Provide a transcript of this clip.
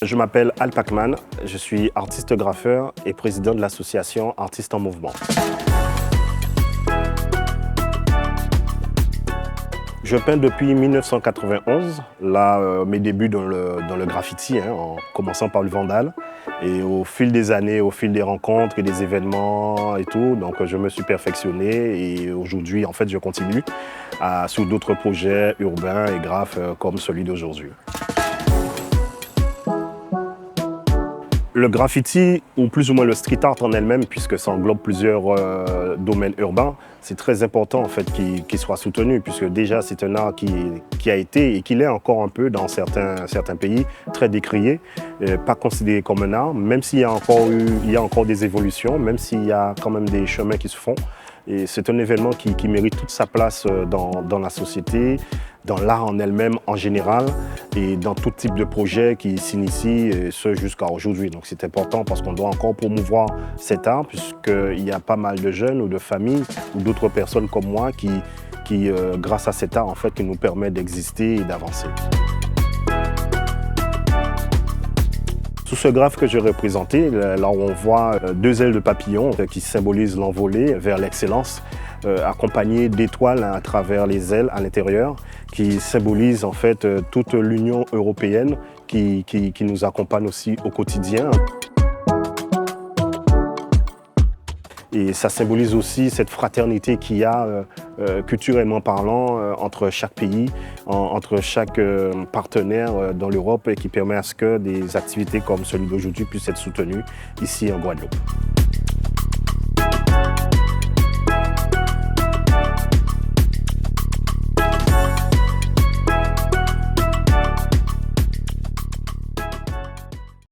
Je m'appelle Al Pacman, je suis artiste graffeur et président de l'association Artistes en Mouvement. Je peins depuis 1991, mes débuts dans le graffiti, en commençant par le vandal. Et au fil des années, au fil des rencontres et des événements et tout, donc je me suis perfectionné et aujourd'hui, en fait, je continue sur d'autres projets urbains et graphes comme celui d'aujourd'hui. Le graffiti, ou plus ou moins le street art en elle-même, puisque ça englobe plusieurs domaines urbains, c'est très important en fait qu'il soit soutenu, puisque déjà c'est un art qui a été et qui l'est encore un peu dans certains pays, très décrié, pas considéré comme un art, même s'il y a encore des évolutions, même s'il y a quand même des chemins qui se font. Et c'est un événement qui mérite toute sa place dans la société, dans l'art en elle-même en général et dans tout type de projet qui s'initie, et ce jusqu'à aujourd'hui. Donc c'est important parce qu'on doit encore promouvoir cet art puisqu'il y a pas mal de jeunes ou de familles ou d'autres personnes comme moi qui grâce à cet art en fait, qui nous permet d'exister et d'avancer. Sous ce graphe que j'ai représenté, là où on voit deux ailes de papillon qui symbolisent l'envolée vers l'excellence, accompagnées d'étoiles à travers les ailes à l'intérieur, qui symbolisent en fait toute l'Union européenne qui nous accompagne aussi au quotidien. Et ça symbolise aussi cette fraternité qu'il y a, culturellement parlant, entre chaque pays, entre chaque partenaire dans l'Europe et qui permet à ce que des activités comme celui d'aujourd'hui puissent être soutenues ici en Guadeloupe.